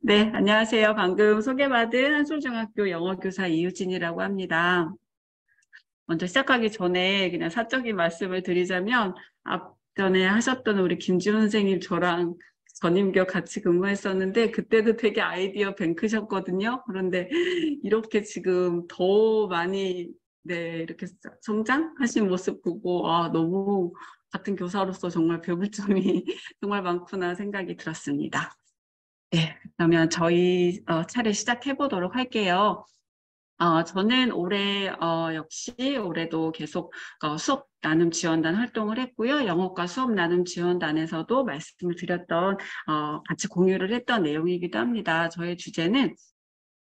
네, 안녕하세요. 방금 소개받은 한솔중학교 영어교사 이유진이라고 합니다. 먼저 시작하기 전에 그냥 사적인 말씀을 드리자면, 앞전에 하셨던 우리 김지훈 선생님 저랑 전임교 같이 근무했었는데, 그때도 되게 아이디어 뱅크셨거든요. 그런데 이렇게 지금 더 많이, 네, 이렇게 성장하신 모습 보고, 너무 같은 교사로서 정말 배울 점이 정말 많구나 생각이 들었습니다. 네, 그러면 저희 차례 시작해 보도록 할게요. 저는 올해 역시 올해도 계속 수업 나눔 지원단 활동을 했고요. 영어과 수업 나눔 지원단에서도 말씀을 드렸던 같이 공유를 했던 내용이기도 합니다. 저의 주제는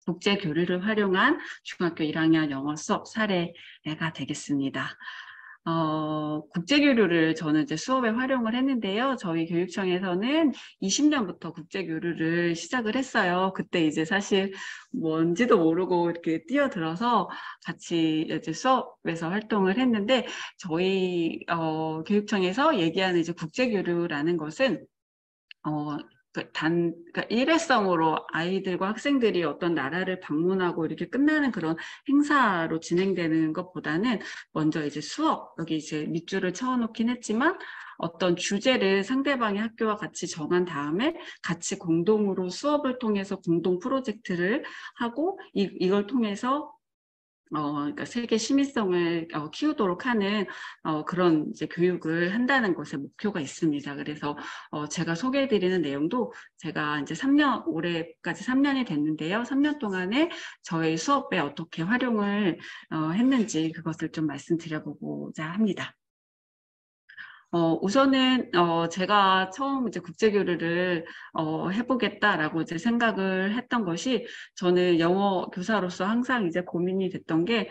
국제 교류를 활용한 중학교 1학년 영어 수업 사례가 되겠습니다. 국제교류를 저는 이제 수업에 활용을 했는데요. 저희 교육청에서는 20년부터 국제교류를 시작을 했어요. 그때 이제 사실 뭔지도 모르고 이렇게 뛰어들어서 같이 이제 수업에서 활동을 했는데, 저희 교육청에서 얘기하는 이제 국제교류라는 것은 그러니까 일회성으로 아이들과 학생들이 어떤 나라를 방문하고 이렇게 끝나는 그런 행사로 진행되는 것보다는 먼저 이제 수업, 여기 이제 밑줄을 쳐놓긴 했지만 어떤 주제를 상대방의 학교와 같이 정한 다음에 같이 공동으로 수업을 통해서 공동 프로젝트를 하고 이걸 통해서 그러니까 세계 시민성을 키우도록 하는 그런 이제 교육을 한다는 것에 목표가 있습니다. 그래서 제가 소개해드리는 내용도 제가 이제 올해까지 3년이 됐는데요. 3년 동안에 저희 수업에 어떻게 활용을 했는지 그것을 좀 말씀드려보고자 합니다. 우선은, 제가 처음 이제 국제교류를, 해보겠다라고 이제 생각을 했던 것이, 저는 영어 교사로서 항상 이제 고민이 됐던 게,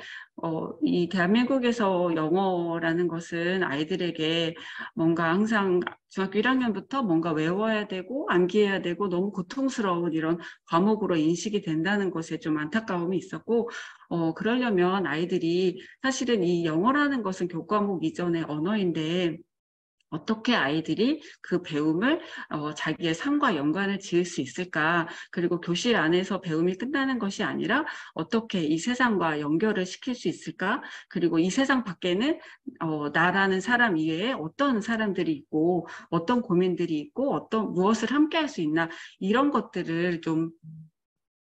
이 대한민국에서 영어라는 것은 아이들에게 뭔가 항상 중학교 1학년부터 뭔가 외워야 되고, 암기해야 되고, 너무 고통스러운 이런 과목으로 인식이 된다는 것에 좀 안타까움이 있었고, 그러려면 아이들이 사실은 이 영어라는 것은 교과목 이전의 언어인데, 어떻게 아이들이 그 배움을 자기의 삶과 연관을 지을 수 있을까? 그리고 교실 안에서 배움이 끝나는 것이 아니라 어떻게 이 세상과 연결을 시킬 수 있을까? 그리고 이 세상 밖에는 나라는 사람 이외에 어떤 사람들이 있고 어떤 고민들이 있고 어떤 무엇을 함께 할 수 있나, 이런 것들을 좀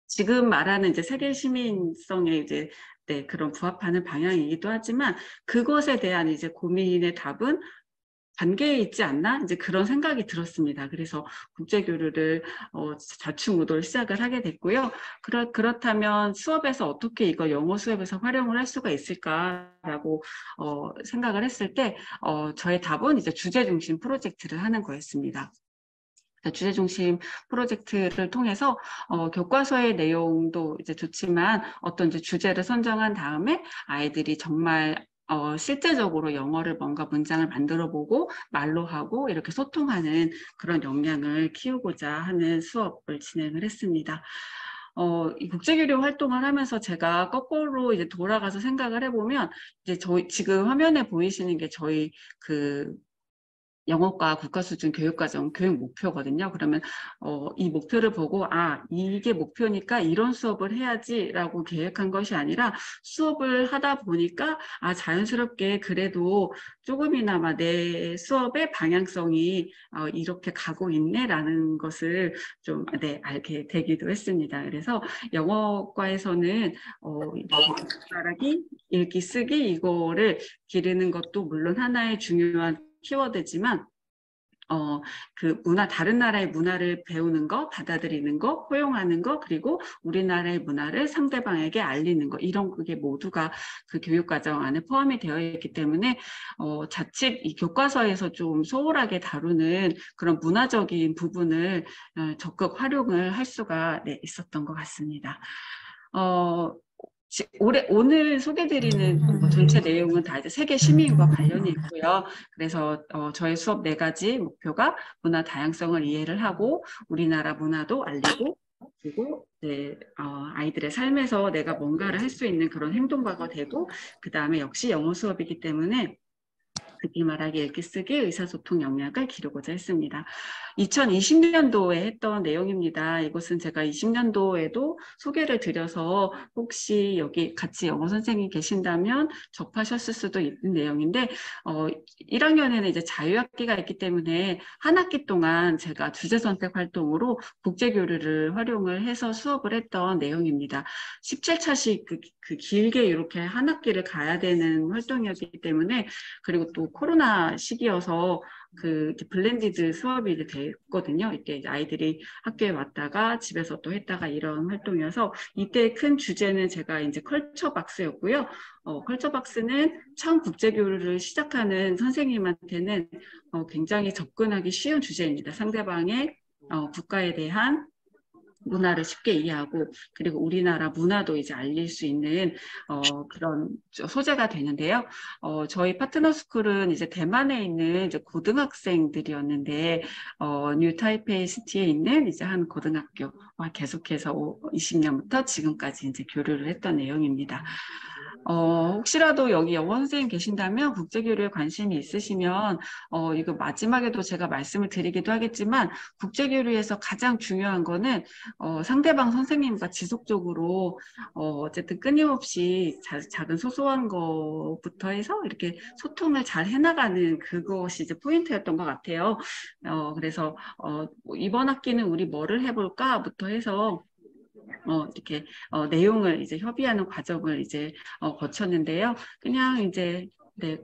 지금 말하는 이제 세계 시민성에 이제 네, 그런 부합하는 방향이기도 하지만, 그것에 대한 이제 고민의 답은 관계에 있지 않나? 이제 그런 생각이 들었습니다. 그래서 국제교류를 자충우돌 시작을 하게 됐고요. 그렇다면 수업에서 어떻게 이거 영어 수업에서 활용을 할 수가 있을까라고 생각을 했을 때 저의 답은 이제 주제 중심 프로젝트를 하는 거였습니다. 주제 중심 프로젝트를 통해서 교과서의 내용도 이제 좋지만 어떤 이제 주제를 선정한 다음에 아이들이 정말 실제적으로 영어를 뭔가 문장을 만들어 보고 말로 하고 이렇게 소통하는 그런 역량을 키우고자 하는 수업을 진행을 했습니다. 이 국제교류 활동을 하면서 제가 거꾸로 이제 돌아가서 생각을 해보면, 이제 저희 지금 화면에 보이시는 게 저희 그 영어과 국가수준 교육과정 교육 목표거든요. 그러면 이 목표를 보고 이게 목표니까 이런 수업을 해야지라고 계획한 것이 아니라, 수업을 하다 보니까 자연스럽게 그래도 조금이나마 내 수업의 방향성이 이렇게 가고 있네라는 것을 좀 알게 되기도 했습니다. 그래서 영어과에서는 말하기, 읽기, 쓰기 이거를 기르는 것도 물론 하나의 중요한 키워드지만, 다른 나라의 문화를 배우는 거, 받아들이는 거, 포용하는 거, 그리고 우리나라의 문화를 상대방에게 알리는 거, 이런 그게 모두가 그 교육과정 안에 포함이 되어 있기 때문에, 자칫 이 교과서에서 좀 소홀하게 다루는 그런 문화적인 부분을 적극 활용을 할 수가 있었던 것 같습니다. 오늘 소개드리는 전체 내용은 다 이제 세계 시민과 관련이 있고요. 그래서 저의 수업 4가지 목표가 문화 다양성을 이해를 하고 우리나라 문화도 알리고, 그리고 아이들의 삶에서 내가 뭔가를 할 수 있는 그런 행동가가 되고, 그 다음에 역시 영어 수업이기 때문에 듣기 말하기 읽기 쓰기 의사소통 역량을 기르고자 했습니다. 2020년도에 했던 내용입니다. 이것은 제가 20년도에도 소개를 드려서 혹시 여기 같이 영어 선생님이 계신다면 접하셨을 수도 있는 내용인데 1학년에는 이제 자유학기가 있기 때문에 한 학기 동안 제가 주제 선택 활동으로 국제교류를 활용을 해서 수업을 했던 내용입니다. 17차씩 그 길게 이렇게 한 학기를 가야 되는 활동이었기 때문에 그리고 또 코로나 시기여서 그 블렌디드 수업이 이제 됐거든요. 이때 이제 아이들이 학교에 왔다가 집에서 또 했다가 이런 활동이어서 이때 큰 주제는 제가 이제 컬처 박스였고요. 컬처 박스는 처음 국제교류를 시작하는 선생님한테는 굉장히 접근하기 쉬운 주제입니다. 상대방의 국가에 대한 문화를 쉽게 이해하고 그리고 우리나라 문화도 이제 알릴 수 있는 그런 소재가 되는데요. 저희 파트너 스쿨은 이제 대만에 있는 이제 고등학생들이었는데 뉴 타이페이 시티에 있는 이제 한 고등학교와 계속해서 20년부터 지금까지 이제 교류를 했던 내용입니다. 혹시라도 여기 영어 선생님 계신다면 국제교류에 관심이 있으시면 이거 마지막에도 제가 말씀을 드리기도 하겠지만 국제교류에서 가장 중요한 거는 상대방 선생님과 지속적으로 어쨌든 끊임없이 작은 소소한 것부터 해서 이렇게 소통을 잘 해나가는 그것이 이제 포인트였던 것 같아요. 그래서 이번 학기는 우리 뭐를 해볼까부터 해서 이렇게 내용을 이제 협의하는 과정을 이제 거쳤는데요. 그냥 이제 네,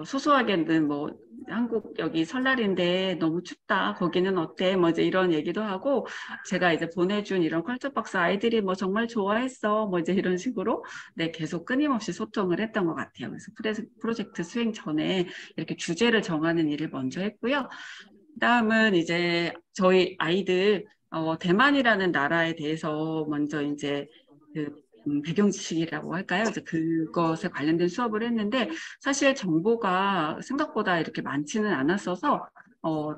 소소하게는 뭐 한국 여기 설날인데 너무 춥다. 거기는 어때? 뭐 이제 이런 얘기도 하고 제가 이제 보내준 이런 컬처 박스 아이들이 뭐 정말 좋아했어. 뭐 이제 이런 식으로 네, 계속 끊임없이 소통을 했던 것 같아요. 그래서 프로젝트 수행 전에 이렇게 주제를 정하는 일을 먼저 했고요. 다음은 이제 저희 아이들 대만이라는 나라에 대해서 먼저 이제 그 배경 지식이라고 할까요? 이제 그것에 관련된 수업을 했는데 사실 정보가 생각보다 이렇게 많지는 않았어서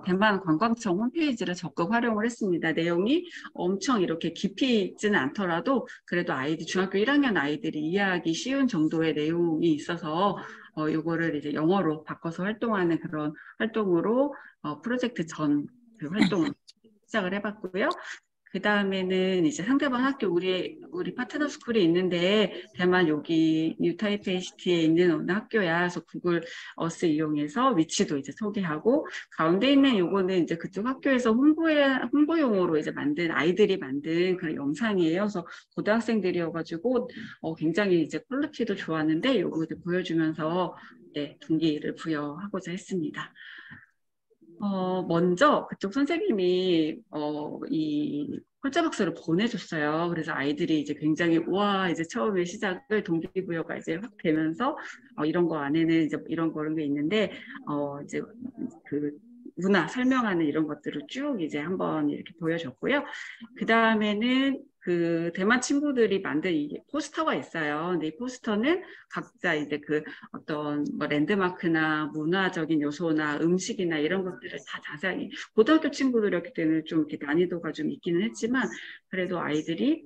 대만 관광청 홈페이지를 적극 활용을 했습니다. 내용이 엄청 이렇게 깊이 있지는 않더라도 그래도 아이들 중학교 1학년 아이들이 이해하기 쉬운 정도의 내용이 있어서 요거를 이제 영어로 바꿔서 활동하는 그런 활동으로 프로젝트 전 그 활동을 시작을 해봤고요. 그 다음에는 이제 상대방 학교 우리 파트너 스쿨이 있는데 대만 여기 뉴타이페이 시티에 있는 어느 학교야. 그래서 구글 어스 이용해서 위치도 이제 소개하고 가운데 있는 요거는 이제 그쪽 학교에서 홍보용으로 이제 만든 아이들이 만든 그런 영상이에요. 그래서 고등학생들이어가지고 굉장히 이제 퀄리티도 좋았는데 요거 이제 보여주면서 네, 동기를 부여하고자 했습니다. 먼저 그쪽 선생님이 이 콜자박스를 보내줬어요. 그래서 아이들이 이제 굉장히 와 이제 처음에 시작을 동기부여가 이제 확 되면서 이런 거 안에는 이제 이런 그런 게 있는데 이제 그 문화 설명하는 이런 것들을 쭉 이제 한번 이렇게 보여줬고요. 그 다음에는 그 대만 친구들이 만든 이 포스터가 있어요. 근데 이 포스터는 각자 이제 그 어떤 뭐 랜드마크나 문화적인 요소나 음식이나 이런 것들을 다 자세히 고등학교 친구들이었기 때문에 좀 이렇게 난이도가 좀 있기는 했지만 그래도 아이들이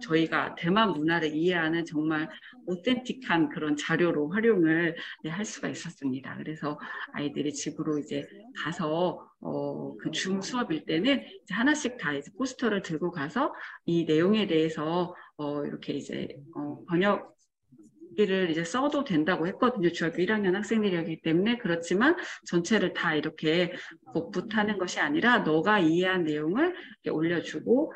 저희가 대만 문화를 이해하는 정말 오텐틱한 그런 자료로 활용을 네, 할 수가 있었습니다. 그래서 아이들이 집으로 이제 가서 그 줌 수업일 때는 이제 하나씩 다 이제 포스터를 들고 가서 이 내용에 대해서 이렇게 이제 번역 를 이제 써도 된다고 했거든요. 중학교 1학년 학생들이기 때문에 그렇지만 전체를 다 이렇게 복붙하는 것이 아니라 너가 이해한 내용을 이렇게 올려주고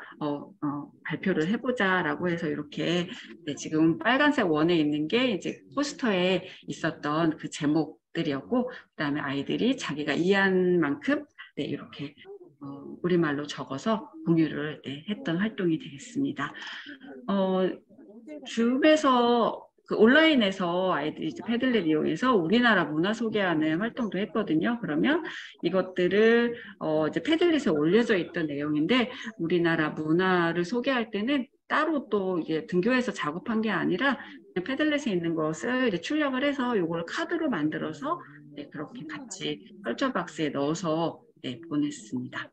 발표를 해보자라고 해서 이렇게 네, 지금 빨간색 원에 있는 게 이제 포스터에 있었던 그 제목들이었고 그다음에 아이들이 자기가 이해한 만큼 네, 이렇게 우리말로 적어서 공유를 네, 했던 활동이 되겠습니다. 줌에서 그 온라인에서 아이들이 이제 패들렛 이용해서 우리나라 문화 소개하는 활동도 했거든요. 그러면 이것들을 이제 패들렛에 올려져 있던 내용인데 우리나라 문화를 소개할 때는 따로 또 이게 등교해서 작업한 게 아니라 그냥 패들렛에 있는 것을 이제 출력을 해서 이걸 카드로 만들어서 네, 그렇게 같이 컬처박스에 넣어서 네, 보냈습니다.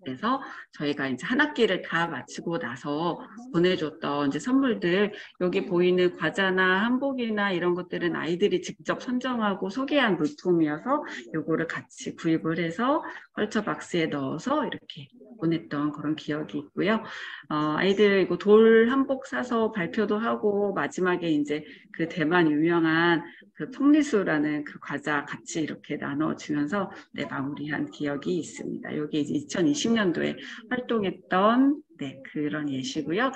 그래서 저희가 이제 한 학기를 다 마치고 나서 보내줬던 이제 선물들, 여기 보이는 과자나 한복이나 이런 것들은 아이들이 직접 선정하고 소개한 물품이어서 요거를 같이 구입을 해서 컬처 박스에 넣어서 이렇게 보냈던 그런 기억이 있고요. 아이들 이거 돌 한복 사서 발표도 하고 마지막에 이제 그 대만 유명한 그 톡리수라는 그 과자 같이 이렇게 나눠주면서 네, 마무리한 기억이 있습니다. 여기 이제 2020년도에 활동했던 네, 그런 예시고요.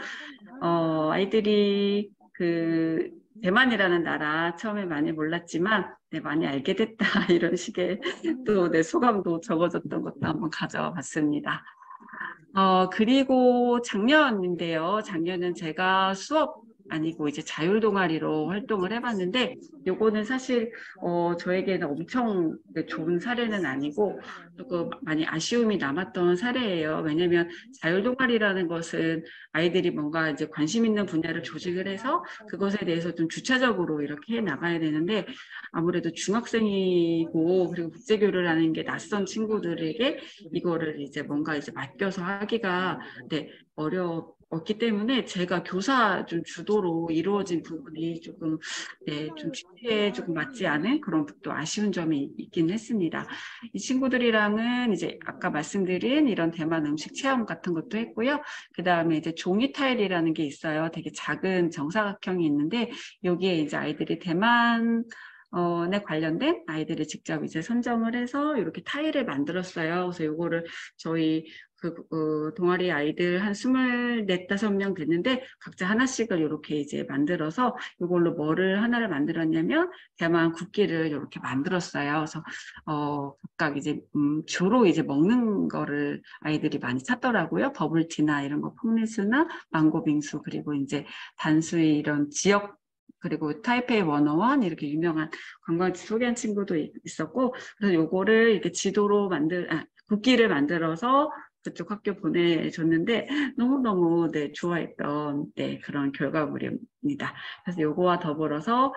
아이들이 그 대만이라는 나라 처음에 많이 몰랐지만 네, 많이 알게 됐다 이런 식의 또 네, 소감도 적어줬던 것도 한번 가져봤습니다. 그리고 작년인데요. 작년은 제가 수업 아니고 이제 자율 동아리로 활동을 해봤는데 요거는 사실 저에게는 엄청 좋은 사례는 아니고 조금 많이 아쉬움이 남았던 사례예요. 왜냐면 자율 동아리라는 것은 아이들이 뭔가 이제 관심 있는 분야를 조직을 해서 그것에 대해서 좀 주체적으로 이렇게 해 나가야 되는데 아무래도 중학생이고 그리고 국제교류라는 게 낯선 친구들에게 이거를 이제 뭔가 이제 맡겨서 하기가 네, 어렵기 때문에 제가 교사 좀 주도로 이루어진 부분이 조금 네, 좀 취지에 조금 맞지 않은 그런 또 아쉬운 점이 있긴 했습니다. 이 친구들이랑은 이제 아까 말씀드린 이런 대만 음식 체험 같은 것도 했고요. 그 다음에 이제 종이 타일이라는 게 있어요. 되게 작은 정사각형이 있는데 여기에 이제 아이들이 대만 에 관련된 아이들이 직접 이제 선정을 해서 이렇게 타일을 만들었어요. 그래서 요거를 저희 동아리 아이들 한 24, 5명 됐는데 각자 하나씩을 이렇게 이제 만들어서 이걸로 뭐를 하나를 만들었냐면 대만 국기를 이렇게 만들었어요. 그래서 각각 이제 주로 이제 먹는 거를 아이들이 많이 찾더라고요. 버블티나 이런 거, 퐁리스나 망고 빙수 그리고 이제 단수이 이런 지역 그리고 타이페이 101 이렇게 유명한 관광지 소개한 친구도 있었고 그래서 요거를 이렇게 지도로 국기를 만들어서 그쪽 학교 보내줬는데 너무너무 네, 좋아했던 네, 그런 결과물입니다. 그래서 요거와 더불어서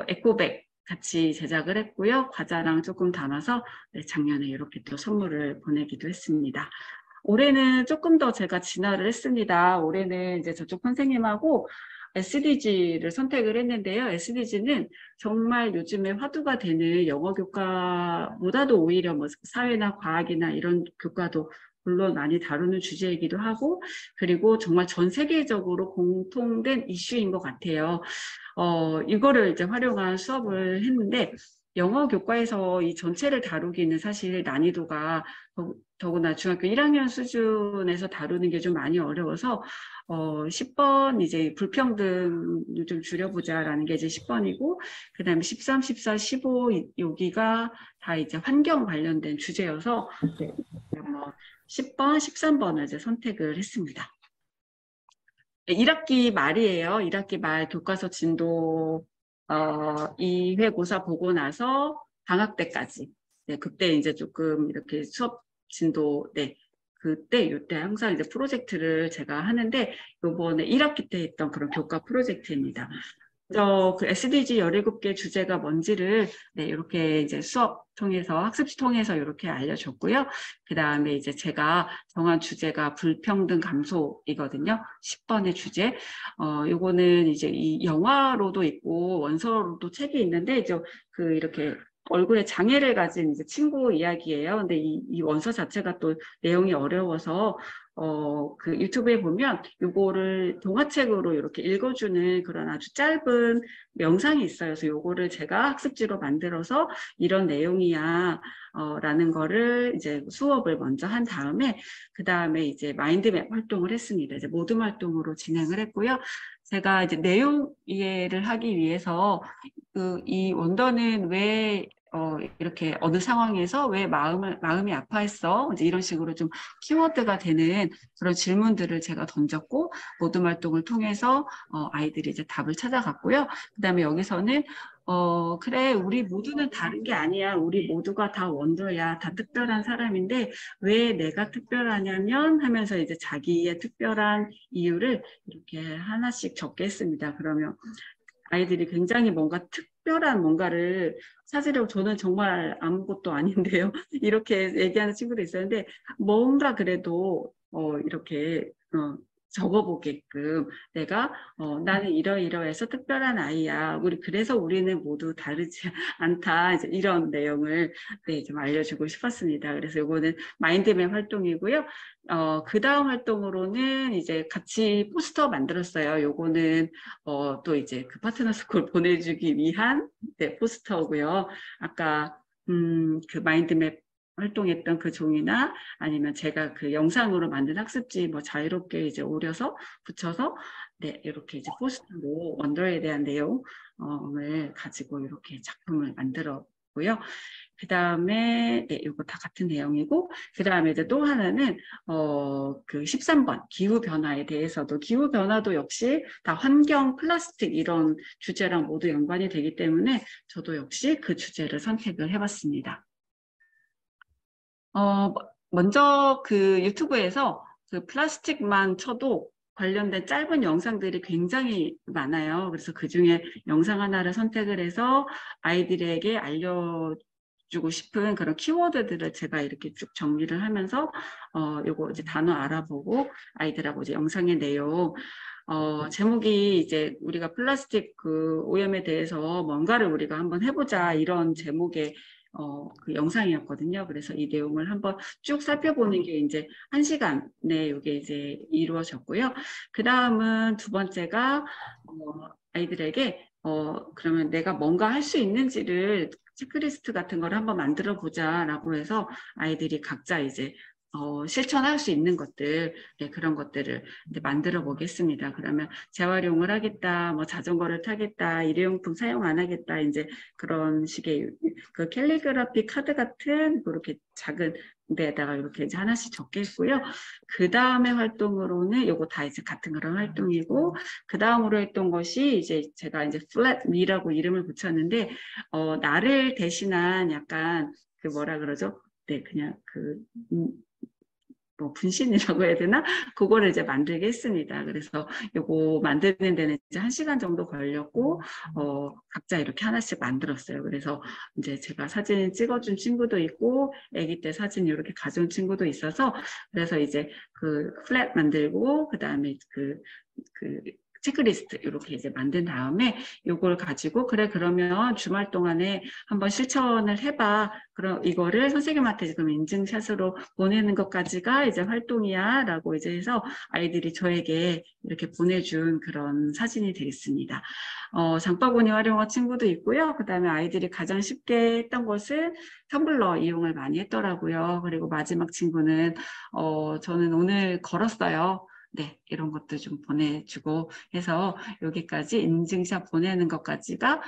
에코백 같이 제작을 했고요. 과자랑 조금 담아서 네, 작년에 이렇게 또 선물을 보내기도 했습니다. 올해는 조금 더 제가 진화를 했습니다. 올해는 이제 저쪽 선생님하고 SDG를 선택을 했는데요. SDG는 정말 요즘에 화두가 되는 영어 교과보다도 오히려 뭐 사회나 과학이나 이런 교과도 물론 많이 다루는 주제이기도 하고 그리고 정말 전 세계적으로 공통된 이슈인 것 같아요. 이거를 이제 활용한 수업을 했는데 영어 교과에서 이 전체를 다루기는 사실 난이도가 더구나 중학교 1학년 수준에서 다루는 게 좀 많이 어려워서 10번 이제 불평등 좀 줄여보자라는 게 이제 10번이고 그 다음에 13, 14, 15 여기가 다 이제 환경 관련된 주제여서 네, 10번, 13번을 이제 선택을 했습니다. 1학기 말이에요. 1학기 말 교과서 진도 2회 고사 보고 나서 방학 때까지. 네, 그때 이제 조금 이렇게 수업 진도, 네, 그때, 요때 항상 이제 프로젝트를 제가 하는데, 요번에 1학기 때 했던 그런 교과 프로젝트입니다. 그 SDG 17개 주제가 뭔지를 네, 이렇게 이제 수업 통해서 학습지 통해서 이렇게 알려줬고요. 그 다음에 이제 제가 정한 주제가 불평등 감소이거든요. 10번의 주제. 요거는 이제 이 영화로도 있고 원서로도 책이 있는데 이제 그 이렇게 얼굴에 장애를 가진 이제 친구 이야기예요. 근데 이 원서 자체가 또 내용이 어려워서 그 유튜브에 보면 요거를 동화책으로 이렇게 읽어주는 그런 아주 짧은 영상이 있어요. 그래서 요거를 제가 학습지로 만들어서 이런 내용이야, 라는 거를 이제 수업을 먼저 한 다음에, 그 다음에 이제 마인드맵 활동을 했습니다. 이제 모둠 활동으로 진행을 했고요. 제가 이제 내용 이해를 하기 위해서 이 원더는 왜 이렇게 어느 상황에서 왜 마음이 아파했어? 이제 이런 식으로 좀 키워드가 되는 그런 질문들을 제가 던졌고, 모둠 활동을 통해서 아이들이 이제 답을 찾아갔고요. 그 다음에 여기서는 그래, 우리 모두는 다른 게 아니야. 우리 모두가 다 원더야. 다 특별한 사람인데, 왜 내가 특별하냐면 하면서 이제 자기의 특별한 이유를 이렇게 하나씩 적게 했습니다. 그러면 아이들이 굉장히 뭔가 특별한 뭔가를 찾으려고 저는 정말 아무것도 아닌데요. 이렇게 얘기하는 친구도 있었는데 뭔가 그래도 이렇게 적어보게끔 내가 나는 이러이러해서 특별한 아이야. 우리 그래서 우리는 모두 다르지 않다. 이제 이런 내용을 네, 좀 알려주고 싶었습니다. 그래서 이거는 마인드맵 활동이고요. 그 다음 활동으로는 이제 같이 포스터 만들었어요. 요거는 또 이제 그 파트너 스쿨 보내주기 위한 네, 포스터고요. 아까 그 마인드맵 활동했던 그 종이나 아니면 제가 그 영상으로 만든 학습지 뭐 자유롭게 이제 오려서 붙여서 네, 이렇게 이제 포스터로 원더에 대한 내용을 가지고 이렇게 작품을 만들었고요. 그 다음에, 네, 이거 다 같은 내용이고, 그 다음에 이제 또 하나는, 그 13번, 기후변화에 대해서도, 기후변화도 역시 다 환경, 플라스틱 이런 주제랑 모두 연관이 되기 때문에 저도 역시 그 주제를 선택을 해봤습니다. 먼저 그 유튜브에서 그 플라스틱만 쳐도 관련된 짧은 영상들이 굉장히 많아요. 그래서 그 중에 영상 하나를 선택을 해서 아이들에게 알려주고 싶은 그런 키워드들을 제가 이렇게 쭉 정리를 하면서, 요거 이제 단어 알아보고 아이들하고 이제 영상의 내용, 제목이 이제 우리가 플라스틱 그 오염에 대해서 뭔가를 우리가 한번 해보자 이런 제목의 그 영상이었거든요. 그래서 이 내용을 한번 쭉 살펴보는 게 이제 1시간에 이게 이제 이루어졌고요. 그 다음은 두 번째가 아이들에게 그러면 내가 뭔가 할 수 있는지를 체크리스트 같은 걸 한번 만들어 보자라고 해서 아이들이 각자 이제 실천할 수 있는 것들, 네, 그런 것들을 만들어 보겠습니다. 그러면 재활용을 하겠다, 뭐 자전거를 타겠다, 일회용품 사용 안 하겠다, 이제 그런 식의 그 캘리그라피 카드 같은 그렇게 작은 데다가 이렇게 이제 하나씩 적겠고요. 그 다음에 활동으로는 요거 다 이제 같은 그런 활동이고, 그 다음으로 했던 것이 이제 제가 이제 플랫 미라고 이름을 붙였는데, 나를 대신한 약간 그 뭐라 그러죠? 네, 그냥 뭐 분신이라고 해야 되나? 그거를 이제 만들게 했습니다. 그래서 요거 만드는 데는 이제 1시간 정도 걸렸고, 각자 이렇게 하나씩 만들었어요. 그래서 이제 제가 사진 찍어준 친구도 있고, 아기 때 사진 이렇게 가져온 친구도 있어서, 그래서 이제 그 플랫 만들고, 그 다음에 그 체크리스트 이렇게 이제 만든 다음에 요걸 가지고 그래 그러면 주말 동안에 한번 실천을 해봐. 그럼 이거를 선생님한테 지금 인증샷으로 보내는 것까지가 이제 활동이야라고 이제 해서 아이들이 저에게 이렇게 보내준 그런 사진이 되겠습니다. 장바구니 활용한 친구도 있고요. 그다음에 아이들이 가장 쉽게 했던 것은 텀블러 이용을 많이 했더라고요. 그리고 마지막 친구는 저는 오늘 걸었어요. 네, 이런 것도 좀 보내주고 해서 여기까지 인증샷 보내는 것까지가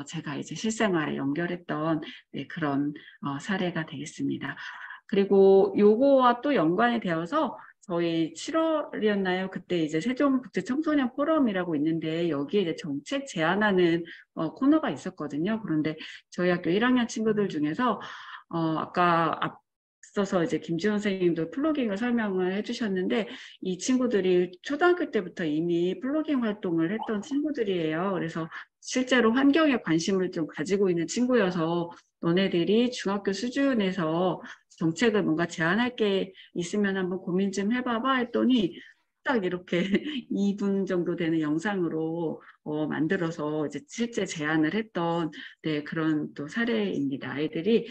제가 이제 실생활에 연결했던 네, 그런 사례가 되겠습니다. 그리고 요거와 또 연관이 되어서 저희 7월이었나요? 그때 이제 세종국제청소년 포럼이라고 있는데 여기에 이제 정책 제안하는 코너가 있었거든요. 그런데 저희 학교 1학년 친구들 중에서 아까 앞서서 이제 김지원 선생님도 플로깅을 설명을 해주셨는데 이 친구들이 초등학교 때부터 이미 플로깅 활동을 했던 친구들이에요. 그래서 실제로 환경에 관심을 좀 가지고 있는 친구여서 너네들이 중학교 수준에서 정책을 뭔가 제안할 게 있으면 한번 고민 좀 해봐봐 했더니 딱 이렇게 2분 정도 되는 영상으로 만들어서 이제 실제 제안을 했던 네, 그런 또 사례입니다. 아이들이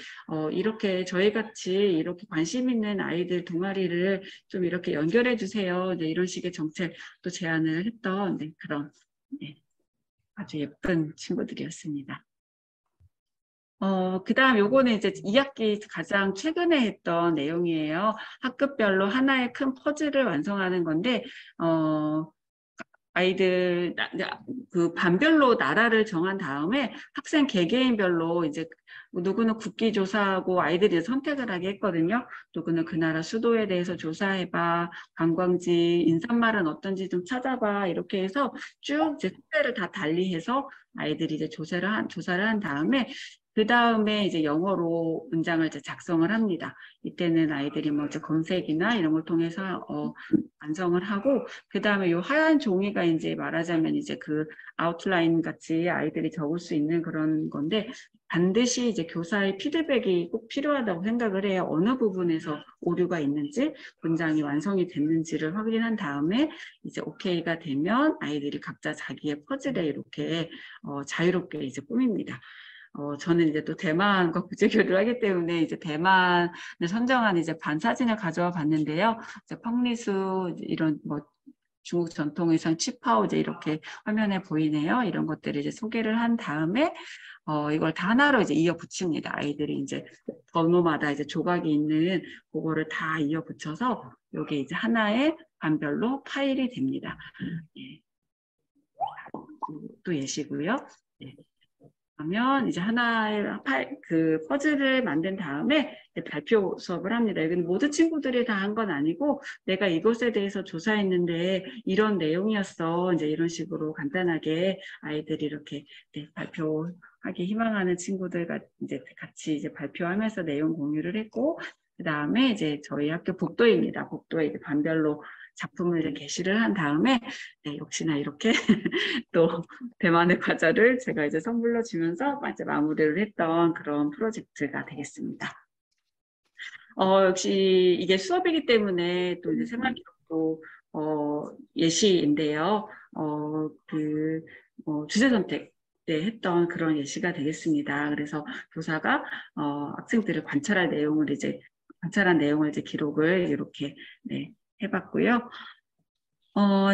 이렇게 저희 같이 이렇게 관심 있는 아이들 동아리를 좀 이렇게 연결해 주세요. 네, 이런 식의 정책 또 제안을 했던 네, 그런 네, 아주 예쁜 친구들이었습니다. 그 다음 요거는 이제 2학기 가장 최근에 했던 내용이에요. 학급별로 하나의 큰 퍼즐을 완성하는 건데, 아이들 그 반별로 나라를 정한 다음에 학생 개개인별로 이제 누구는 국기 조사하고 아이들이 선택을 하게 했거든요. 누구는 그 나라 수도에 대해서 조사해봐, 관광지, 인사말은 어떤지 좀 찾아봐 이렇게 해서 쭉 이제 숙제를 다 달리해서 아이들이 이제 조사를 한 다음에 그 다음에 이제 영어로 문장을 이제 작성을 합니다. 이때는 아이들이 뭐 이제 검색이나 이런 걸 통해서 완성을 하고, 그 다음에 이 하얀 종이가 이제 말하자면 이제 그 아웃라인 같이 아이들이 적을 수 있는 그런 건데, 반드시 이제 교사의 피드백이 꼭 필요하다고 생각을 해요. 어느 부분에서 오류가 있는지, 문장이 완성이 됐는지를 확인한 다음에 이제 오케이가 되면 아이들이 각자 자기의 퍼즐에 이렇게 자유롭게 이제 꾸밉니다. 저는 이제 또 대만과 국제교류를 하기 때문에 이제 대만을 선정한 이제 반 사진을 가져와 봤는데요. 이제 펑리수 이런 뭐 중국 전통 의상 치파오 이제 이렇게 화면에 보이네요. 이런 것들을 이제 소개를 한 다음에 이걸 단화로 이제 이어 붙입니다. 아이들이 이제 번호마다 이제 조각이 있는 그거를 다 이어 붙여서 이게 이제 하나의 반별로 파일이 됩니다. 예. 또 예시고요. 예. 그러면 이제 하나의 그 퍼즐을 만든 다음에 발표 수업을 합니다. 이건 모든 친구들이 다 한 건 아니고 내가 이것에 대해서 조사했는데 이런 내용이었어. 이제 이런 식으로 간단하게 아이들이 이렇게 발표하기 희망하는 친구들과 이제 같이 이제 발표하면서 내용 공유를 했고, 그 다음에 이제 저희 학교 복도입니다. 복도에 이제 반별로 작품을 이제 게시를 한 다음에 역시나 이렇게 또 대만의 과자를 제가 이제 선물로 주면서 이제 마무리를 했던 그런 프로젝트가 되겠습니다. 역시 이게 수업이기 때문에 또 이제 생활기록도 예시인데요. 주제 선택 때 했던 그런 예시가 되겠습니다. 그래서 교사가 학생들을 관찰한 내용을 이제 기록을 이렇게 해봤고요.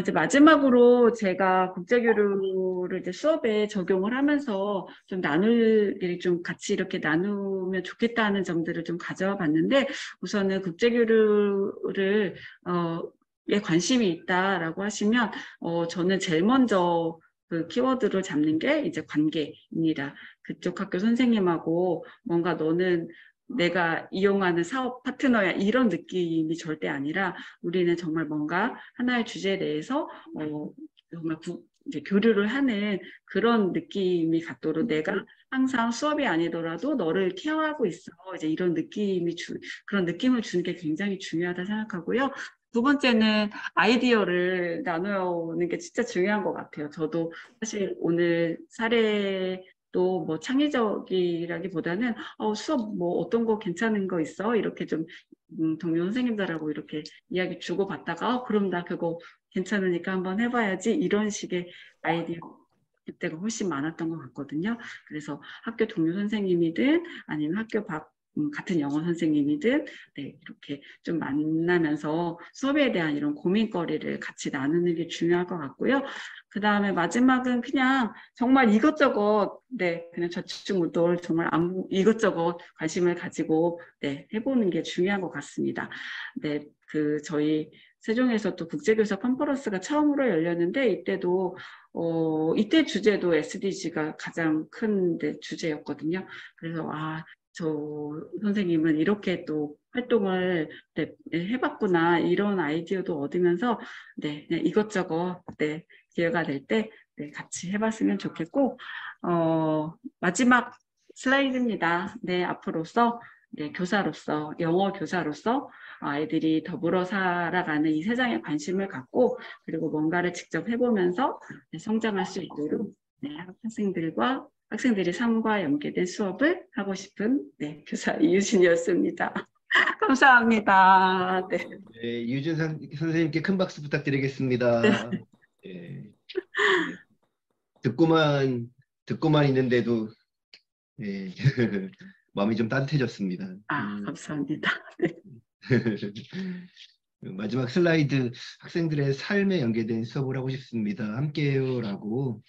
이제 마지막으로 제가 국제교류를 이제 수업에 적용을 하면서 좀 나눌 일이 좀 같이 이렇게 나누면 좋겠다는 점들을 좀 가져와 봤는데, 우선은 국제교류를 에 관심이 있다라고 하시면 저는 제일 먼저 그 키워드를 잡는 게 이제 관계입니다. 그쪽 학교 선생님하고 뭔가 너는 내가 이용하는 사업 파트너야 이런 느낌이 절대 아니라, 우리는 정말 뭔가 하나의 주제에 대해서 정말 이제 교류를 하는 그런 느낌이 갖도록 내가 항상 수업이 아니더라도 너를 케어하고 있어. 이제 이런 그런 느낌을 주는 게 굉장히 중요하다 생각하고요. 두 번째는 아이디어를 나누는 게 진짜 중요한 것 같아요. 저도 사실 오늘 사례 또 뭐 창의적이라기보다는 수업 뭐 어떤 거 괜찮은 거 있어? 이렇게 좀 동료 선생님들하고 이렇게 이야기 주고받다가 그럼 나 그거 괜찮으니까 한번 해봐야지 이런 식의 아이디어 그때가 훨씬 많았던 것 같거든요. 그래서 학교 동료 선생님이든 아니면 학교 같은 영어 선생님이든 이렇게 좀 만나면서 수업에 대한 이런 고민거리를 같이 나누는 게 중요할 것 같고요. 그 다음에 마지막은 그냥 정말 이것저것 그냥 저축무돌 정말 이것저것 관심을 가지고 해보는 게 중요한 것 같습니다. 저희 세종에서 또 국제교사 컨퍼런스가 처음으로 열렸는데 이때도 이때 주제도 SDG가 가장 큰 주제였거든요. 그래서 저 선생님은 이렇게 또 활동을 해봤구나 이런 아이디어도 얻으면서 이것저것 기회가 될 때 같이 해봤으면 좋겠고, 마지막 슬라이드입니다. 앞으로서 교사로서 영어 교사로서 아이들이 더불어 살아가는 이 세상에 관심을 갖고 그리고 뭔가를 직접 해보면서 성장할 수 있도록 학생들이 삶과 연계된 수업을 하고 싶은 교사 이유진이었습니다. 감사합니다. 유진 선생님께 큰 박수 부탁드리겠습니다. 듣고만 있는데도 마음이 좀 따뜻해졌습니다. 감사합니다. 마지막 슬라이드, 학생들의 삶에 연계된 수업을 하고 싶습니다. 함께해요라고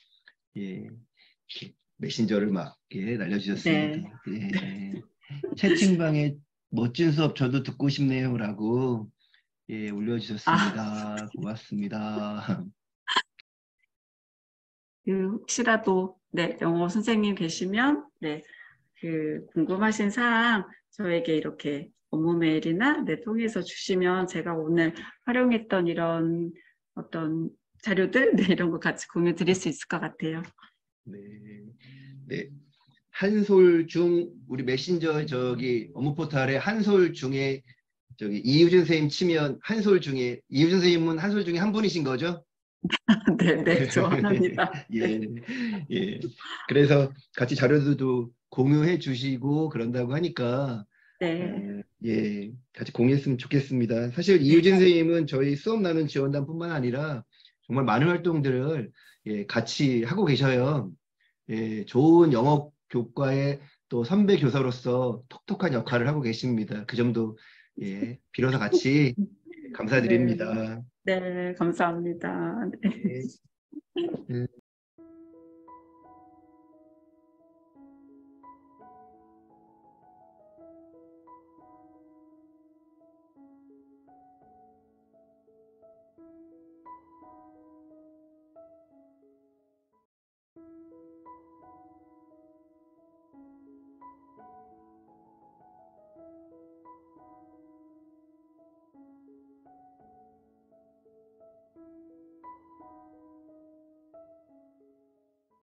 메신저를 막 날려주셨습니다. 채팅방에 멋진 수업 저도 듣고 싶네요라고 올려주셨습니다. 고맙습니다. 혹시라도 영어 선생님 계시면 궁금하신 사항 저에게 이렇게 업무 메일이나 통해서 주시면 제가 오늘 활용했던 이런 어떤 자료들 이런 거 같이 공유 드릴 수 있을 것 같아요. 한솔중 우리 메신저 저기 업무 포털에 한솔중에 저기 이유진 선생님 치면 한솔중에 이유진 선생님은 한솔중에 한 분이신 거죠? 네, 네, 좋아합니다. 네, 예, 예. 그래서 같이 자료도 공유해 주시고 그런다고 하니까 네, 예, 같이 공유했으면 좋겠습니다. 사실 네, 이유진 선생님은 저희 수업 나눈 지원단뿐만 아니라 정말 많은 활동들을 예, 같이 하고 계셔요. 예, 좋은 영어 교과의 또 선배 교사로서 톡톡한 역할을 하고 계십니다. 그 점도 예, 빌어서 같이 네, 감사드립니다. 네, 감사합니다. 네. 예. 예.